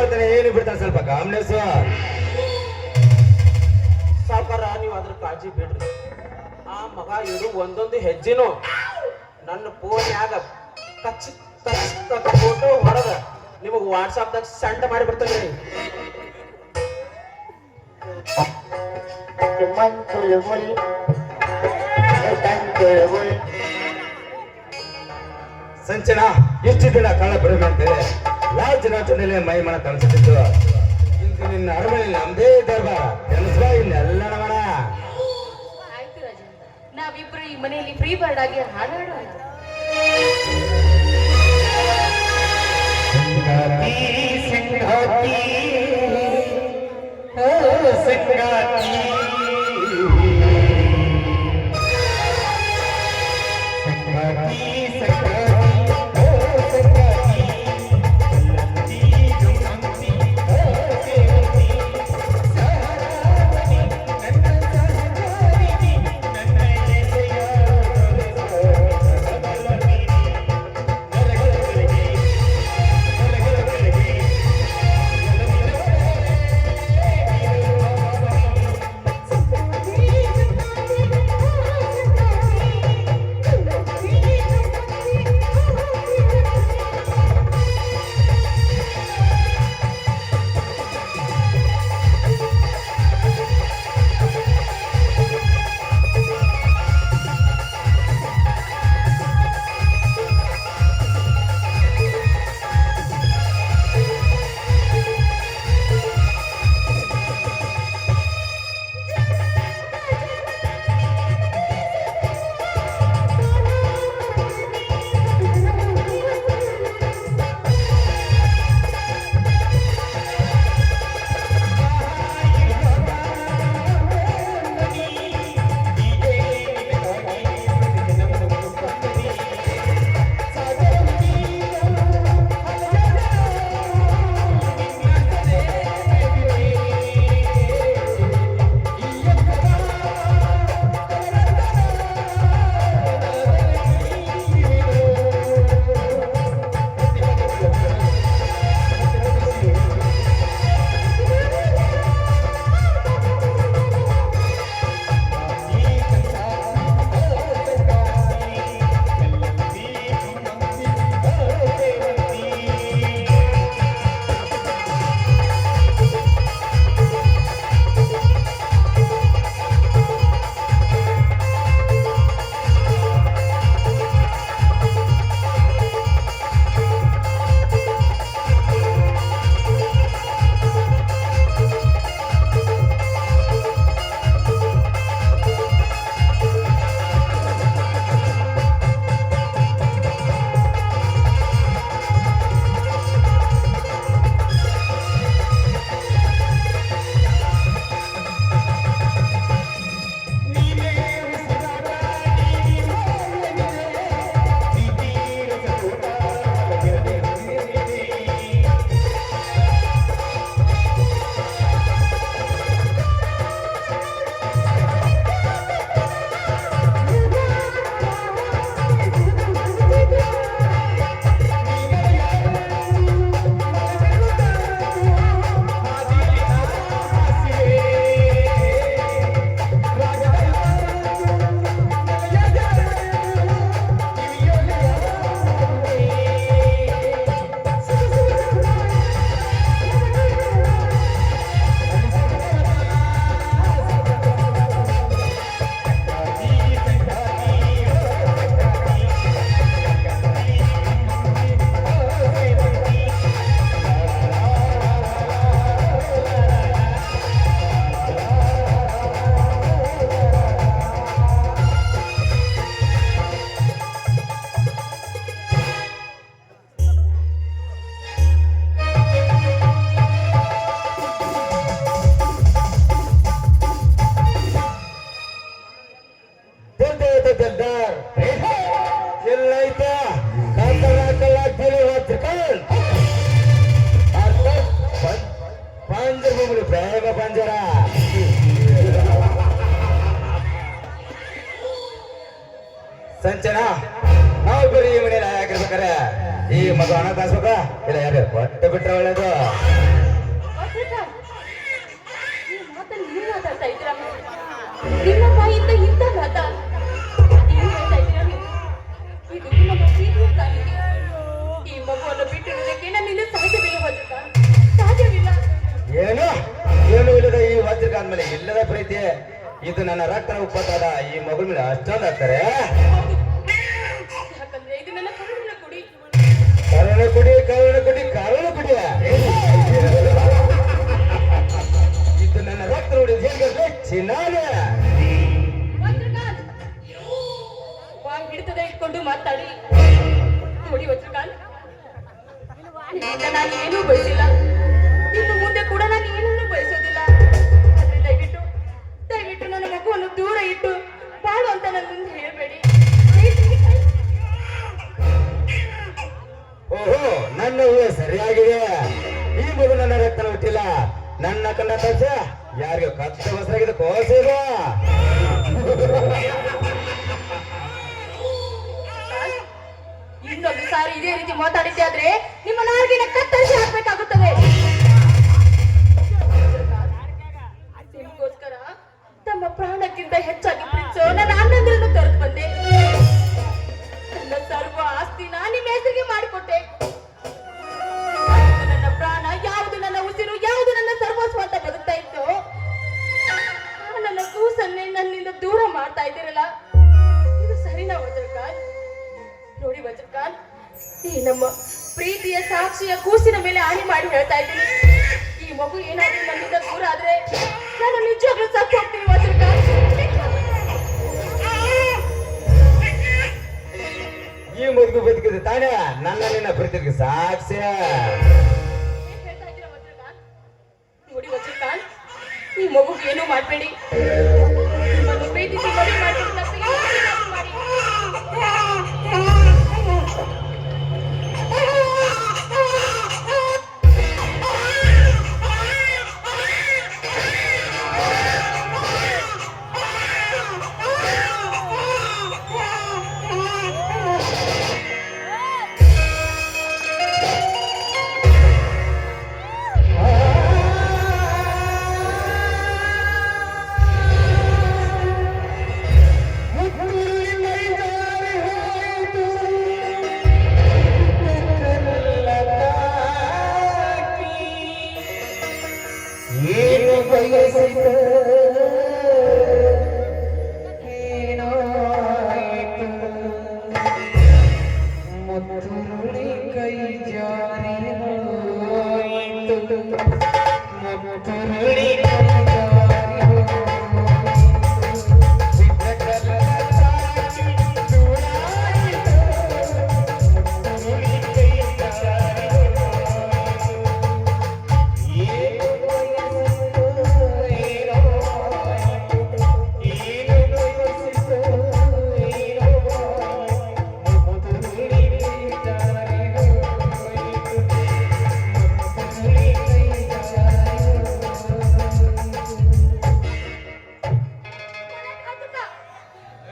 ಮಾಡ್ತಾನೆ ಏನು ಬಿಡ್ತಾನೆ ಸ್ವಲ್ಪ ಕಾಮ್ನೆಸ್. ಸಾವುಕಾರ ನೀವು ಅದ್ರ ಕಾಳಜಿ ಬಿಡ್ರಿ. ಆ ಮಗ ಇಡು ಒಂದೊಂದು ಹೆಜ್ಜೆನು ನನ್ನ ಫೋನ್ಯಾಗ ಟಚ್ ಫೋಟೋ ಹೊಡೆದ ನಿಮಗೆ ವಾಟ್ಸಾಪ್ದಾಗ ಸೆಂಡ್ ಮಾಡಿ ಬಿಡ್ತೇನೆ. ಸಂಚನ ಇಷ್ಟು ದಿನ ಕಾಲ ಬಿಡದಂತೆ ಲಾಲ್ ಜನಾಟನಲ್ಲಿ ಮೈಮನ ತಣಿಸುತ್ತಿದ್ದು. ಇಂದು ನಿನ್ನ ಅರಮನೆಯಲ್ಲಿ ನಮ್ದೇ ದರ್ಬಾರ ಕೆಲಸ ಇನ್ನೆಲ್ಲ ನಮನ. ಆಯ್ತು ರಾಜೇಂದ್ರ, ನಾವಿಬ್ರು ಈ ಮನೆಯಲ್ಲಿ ಫ್ರೀ ಬರ್ಡ್ ಆಗಿ ಹಾಡಾಡೋಣ. ಸಂಗಾತಿ ಸಂಗಾತಿ ಪ್ರೇಮ ಪಂಜರ ಸಂಚನ ನಾವು ಬರೀ ಈ ಮನೆಯಲ್ಲಿ ಆಗಿರ್ಬೇಕಾರೆ ಈ ಮಗು ಹಣ ಕಾಸ್ಬೇಕ ಇಲ್ಲ ಯಾರು ಕೊಟ್ಟು ಬಿಟ್ರೆ ಒಳ್ಳೇದು. ನಿಮ್ಮ ಬಾಯಿಂದ ಇಂಥ ಮಾತ ಏನ್ ಹೇಳ್ತಾ ಇದ್ದೀರಾ ನೀವು? ಇದು ನಮ್ಮ ಪ್ರೀತಿಯ ಕಾಲಿಗೆ. ಈ ಮಗುವನ್ನು ಬಿಟ್ಟಿರುವುದಕ್ಕೆ ನನ್ನಿಂದ ಸಾಧ್ಯವಿಲ್ಲ ವಜ್ರಕಾಂತ್, ಸಾಧ್ಯವಿಲ್ಲ. ಏನು ಏನು ಇಲ್ಲದ ಈ ವಜ್ರಕಾಂತ್ ಮೇಲೆ ಇಲ್ಲದ ಪ್ರೀತಿ, ಇದು ನನ್ನ ರಕ್ತನ ಉಪ್ಪತ್ತಾದ ಈ ಮಗು ಮೇಲೆ ಅಷ್ಟೊಂದು ಆಗ್ತಾರೆ. ಹೌದು. ಯಾಕಂದ್ರೆ ಇದು ನನ್ನ ಕರುಳಿನ ಕುಡಿ. ಕರುಣ ಕುಡಿ ಕರುಣ ಕುಡಿ ಕರುಣ ಕುಡಿ, ಇದು ನನ್ನ ರಕ್ತ ನೋಡಿ ಚಿನ್ನಾದ. ವಜ್ರಕಾಂತ್, ಬಾಯಿ ಹಿಡಿತದೆ ಇಟ್ಕೊಂಡು ಮಾತಾಡಿ. ನೋಡಿ ವಜ್ರಕಾಂತ್, ನಿಮ್ಮಿಂದ ನಾನು ಏನೂ ಬಯಸಿಲ್ಲ, ಇನ್ನು ಮುಂದೆ ಕೂಡ ನಾನು ಏನನ್ನೂ ಬಯಸೋದಿಲ್ಲ. ಆದ್ರೆ ದಯವಿಟ್ಟು ದಯವಿಟ್ಟು ನನ್ನ ಮಗುವನ್ನು ದೂರ ಇಟ್ಟು ಬಾಳು ಅಂತ ನನ್ನ ಮುಂದೆ ಹೇಳ್ಬೇಡಿ. ಓಹೋ, ನನ್ನ ಊಹೆ ಸರಿಯಾಗಿದೆ. ಈ ಮಗು ನನ್ನ ರಕ್ತನ ಹುಟ್ಟಿಲ್ಲ, ನನ್ನ ಕಣ್ಣ ತೋರ್ಸ ಯಾರಿಗೂ ಕತ್ತ ಬಸರಾಗಿದೆ ಕೋಸಿಲ್ಲ. ಇನ್ನೊಂದು ಸಾರಿ ಇದೇ ರೀತಿ ಮಾತಾಡಿದ್ದೆ ಆದ್ರೆ ನಿಮ್ಮ ನಾಲ್ಗಿನ ಕತ್ತರಿಸಿ ಹಾಕ್ಬೇಕಾಗುತ್ತದೆ. ನಿಮಗೋಸ್ಕರ ತಮ್ಮ ಪ್ರಾಣಕ್ಕಿಂತ ಹೆಚ್ಚಾಗಿ ಪ್ರೀತಿಸೋ ನನ್ನ ಅಣ್ಣಂದಿರನ್ನು ತೊರೆದು ಬಂದೆ. ನನ್ನ ಸರ್ವ ಆಸ್ತಿನ ನಿಮ್ಮ ಹೆಸರಿಗೆ ಮಾಡಿಕೊಟ್ಟೆ. ಯಾವುದು ನನ್ನ ಪ್ರಾಣ, ಯಾವುದು ನನ್ನ ಉಸಿರು, ಯಾವುದು ನನ್ನ ಸರ್ವಸ್ವ ಅಂತ ಬದುಕ್ತಾ ಇತ್ತು, ನನ್ನ ಕೂಸನ್ನೇ ನನ್ನಿಂದ ದೂರ ಮಾಡ್ತಾ ಇದ್ದೀರಲ್ಲ, ಇದು ಸರಿನಾ ವಜ್ರಕಾಂತ್? ನೋಡಿ ವಜ್ರಕಾಂತ್, ಈ ನಮ್ಮ ಪ್ರೀತಿಯ ಸಾಕ್ಷಿಯ ಕೂಸಿನ ಮೇಲೆ ಆಣಿ ಮಾಡಿ ಹೇಳ್ತಾ ಇದ್ದೀನಿ, ಈ ಮಗು ಏನಾದ್ರೂ ನನ್ನಿಂದ ದೂರ ಆದ್ರೆ ನಾನು ನಿಜವಾಗ್ಲೂ ಸತ್ತು ಹೋಗ್ತೀನಿ ವಜ್ರಕಾಂತ್. ಈ ಮಗು ಬದುಕಿದೆ ತಾನೇ ನನ್ನ ನಿನ್ನ ಪ್ರೀತಿಗೆ ಸಾಕ್ಷಿ. ಏನ್ ಹೇಳ್ತಾ ಇದ್ದೀರಾ ವಜ್ರಕಾಂತ್? ನೋಡಿ ವಜ್ರಕಾಂತ್, ಈ ಮಗುಗೆ ಏನೂ ಮಾಡ್ಬೇಡಿ. ನಿಮ್ಮನ್ನು ಪ್ರೀತಿಸಿ ಮದುವೆ ಮಾಡ್ಕೊಂಡು ತಪ್ಪಿಗೆ ಏನಾದ್ರೂ ಮಾಡಿ.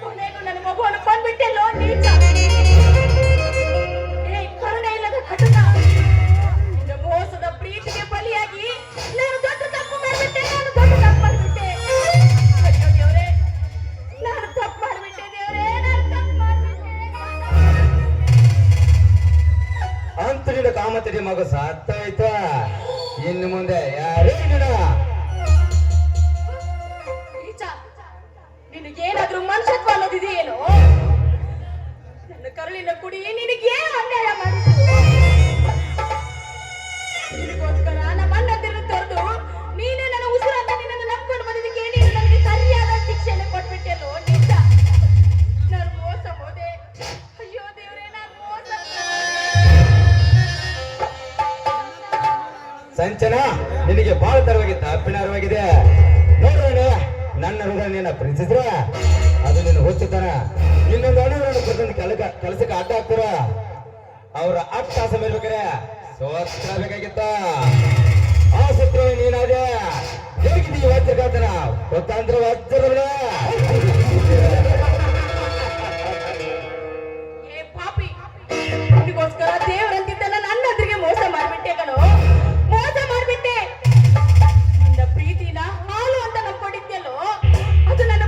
ಕೊನೆಗೂ ನನ್ನ ಮಗುವನ್ನು ಕೊಂದ್ಬಿಟ್ಟೆಲ್ಲೋ ನೀಚ. ಏ ಕರುಣೆ ಇಲ್ಲದ ಘಟಕ, ನಿನ್ನ ಮೋಸದ ಪ್ರೀತಿಗೆ ಬಲಿಯಾಗಿ ನಾನು ದೊಡ್ಡ ತಪ್ಪು ಮಾಡಿಬಿಟ್ಟೆ. ಅಯ್ಯೋ ದೇವ್ರೇ, ನಾನು ತಪ್ಪು ಮಾಡಿಬಿಟ್ಟೆ ದೇವ್ರೇ, ನಾನು ತಪ್ಪು ಮಾಡಿಬಿಟ್ಟೆ. ಅಂತೂ ನಿನ್ನ ಕಾಮತಡಿ ಮಗು ಸಾತ್ತಾಯ್ತ, ಇನ್ನು ಮುಂದೆ ಯಾರೇ ನೀಚ, ನಿನಗೇನಾದ್ರೂ ಮನುಷ್ಯತ್ವ ಅನ್ನೋದಿದೆಯೇನೋ? ನನ್ನ ಕರುಳಿನ ಕುಡಿ ನಿನಗೇನು ಅನ್ಯಾಯ ಮಾಡಿತು? ನಿನಗೋಸ್ಕರ ನಮ್ಮ ಅಣ್ಣಂದಿರನ್ನು ತೊರೆದು ನೀನೇ ನನ್ನ ಉಸಿರಾಟ ನಿನ್ನನ್ನು ನಂಬ್ಕೊಂಡು ಬಂದಿದ್ದಕ್ಕೆ ನೀನು ನನಗೆ ಸರಿಯಾದ ಶಿಕ್ಷೆಯನ್ನು ಕೊಟ್ಬಿಟ್ಟೆಲ್ಲೋ ನೀಚ. ನಾನು ಮೋಸ ಹೋದೆ. ಅಯ್ಯೋ ದೇವರೇ, ನಾನು ಮೋಸ. ಸಂಚನ, ನಿನಗೆ ಬಹಳ ತರವಾಗಿ ತಪ್ಪಿನಾರವಾಗಿದೆ. ನೋಡ್ರಣ್ಣ, ನನ್ನ ಹೃದಯ ನಿನ್ನ ಪ್ರೀತಿಸಿದ್ರ ಅದು ನಿನ್ನ ಹುಚ್ಚುತ್ತಾನ. ಇನ್ನೊಂದು ಅಣುಗಳನ್ನು ಪ್ರತಿಯೊಂದು ಕೆಲಸಕ್ಕೆ ಅಡ್ಡ ಹಾಕ್ತಾರ. ಅವ್ರ ಅಟ್ಟಾಸ ಮೇಲ್ಬೇಕಾರೆ ಸೋತ್ರ ಬೇಕಾಗಿತ್ತ. ಆ ಸತ್ರ ನೀನಾದೆ. ಹೇಗಿದ್ದೀವಿ ವಜ್ರಘಾತನ ಗೊತ್ತಾಂದ್ರ ವಜ್ರಗಳ. ಏ ಪಾಪಿ, ನಿನಗೋಸ್ಕರ ದೇವರಂತಿದ್ದ ನನ್ನ ಅಣ್ಣಂದ್ರಿಗೆ ಮೋಸ ಮಾಡ್ಬಿಟ್ಟೆ ಕಣೋ, ಮೋಸ ಮಾಡ್ಬಿಟ್ಟೆ. ನಿನ್ನ ಪ್ರೀತಿನ ಹಾಲು ಅಂತ ನಂಬ್ಕೊಂಡಿದ್ಯಲ್ಲೋ, ಅದು ನನ್ನ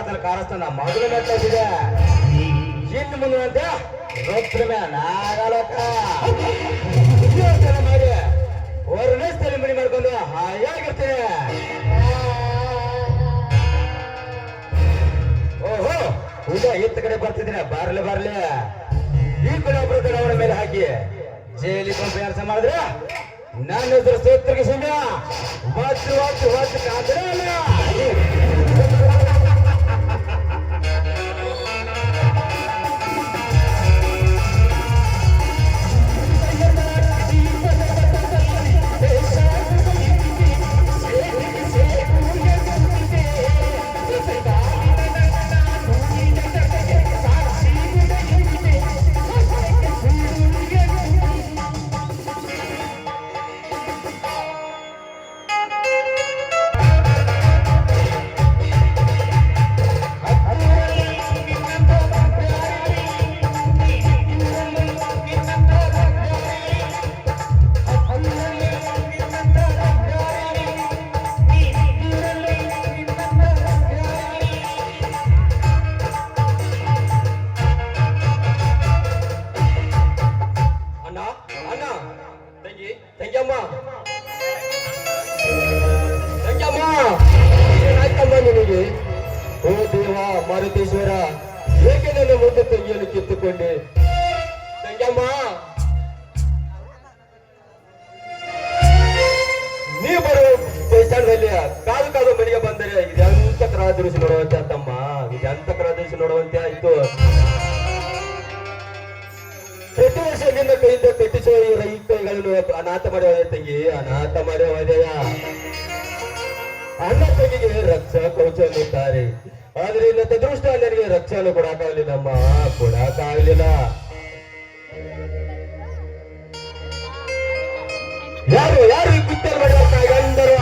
ಮೊದಲು ಕಾರಸ್ಥಾನ ಮೊದಲು ಮೆಟ್ಟಿದೆ ಇನ್ನು ಮುಂದೆ ಅಂತ ರೊಪ್ಪಮೆ ನಾಗಲಕ ಮಾಡಿ ಹೊರನೇ ಸ್ಥಳ ಮನೆ ಮಾಡ್ಕೊಂಡು ಹಾಯಾಗಿರ್ತೀನಿ. ಓಹೋ ಊಟ ಎತ್ತ ಕಡೆ ಬರ್ತಿದ್ದೀನಿ, ಬರ್ಲಿ ಈ ಕಡೆ ಒಬ್ಬರು ಅವರ ಮೇಲೆ ಹಾಕಿ ಜೈಲಿ ಕಂಪೇರ್ಸ ಮಾಡಿದ್ರೆ ನನ್ನ ಹೆಸರು ಸೋತ್ರಿಗೆ ಸಮಯ ವಾಚ್ ಕಾದ್ರೆ ಅಲ್ಲ. ನಿನಗೆ ಓ ದೇವ ಮಾರುತೇಶ್ವರ, ಏಕೆ ನನ್ನ ಮುಂದೆ ತಂಗಿಯನ್ನು ಕಿತ್ತುಕೊಂಡೆ? ತಂಗಮ್ಮ, ನೀ ಬರೋ ದೇಶದಲ್ಲಿ ಕಾದು ಮನೆಗೆ ಬಂದರೆ ಇದೆಂತ ಕರಾದೃಶ್ಯ ನೋಡುವಂತೆ ಆತಮ್ಮ, ಇದೆಂತ ಕರಾದೃಶ್ಯ ನೋಡುವಂತೆ ಆಯ್ತು. ಪ್ರತಿ ವರ್ಷ ನಿನ್ನ ಕೈಯಿಂದ ಕಟ್ಟಿಸುವ ಈ ಕೈಗಳನ್ನು ಅನಾಥ ಮಾಡಿ ಹೋದ ತಂಗಿ, ಅನಾಥ ಮಾಡಿ ಹೋದೆಯ. ಅಣ್ಣ ತಂಗಿಗೆ ರಕ್ಷಾ ಕವಚ ಅನ್ನುತ್ತಾರೆ, ಆದ್ರೆ ಇನ್ನ ಅದೃಷ್ಟ ನನಗೆ ರಕ್ಷಾನು ಕೊಡಕ್ಕಾಗ್ಲಿಲ್ಲಮ್ಮ, ಕೊಡಕ್ಕಾಗ್ಲಿಲ್ಲ. ಯಾರು ಈ ಕುತ್ತಲ್ ಮಾಡಿದ ಗಂಡರು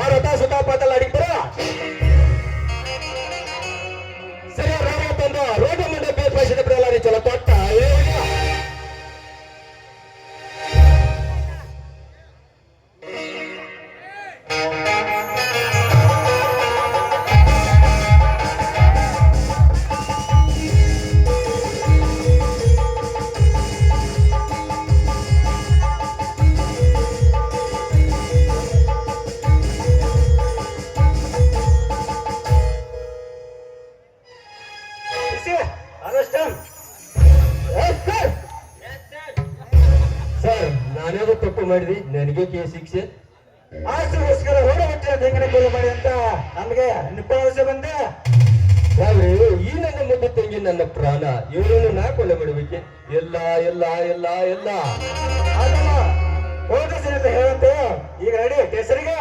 ಆ ರಥ ಸುತ ಪಾತಲ್ಲ ಅಡಿತಾರ. ಸರಿ ರೋಗ ತಂದು ರೋಗ ಮುಂದೆ ಬೇರ್ಪಡಿಸಿದ ಬಿಡಲ್ಲ ಚಲೋ ತೊಟ್ಟ. ಸರ್, ನಾನೇದು ತಪ್ಪು ಮಾಡಿದ್ವಿ, ನನಗೆ ಕೇಸ್ ಶಿಕ್ಷೆ. ಆಸ್ತಿಗೋಸ್ಕರ ಹೊರ ಹೊಟ್ಟೆ ತೆಂಗಿನ ಕೊಲೆ ಮಾಡಿ ಅಂತ ನಮ್ಗೆ ನಿಪ್ಪಾವಸೆ ಬಂದೆ. ಈ ನನ್ನ ಮುಂದೆ ತಂಗಿ ನನ್ನ ಪ್ರಾಣ, ಇವರನ್ನು ನಾ ಕೊಲೆ ಮಾಡಬೇಕೆ? ಎಲ್ಲ ಅದಲ್ಲ ಹೋದ ಹೇಳುತ್ತೆ. ಈಗ ರೆಡಿ ಕೇಸರಿಗೆ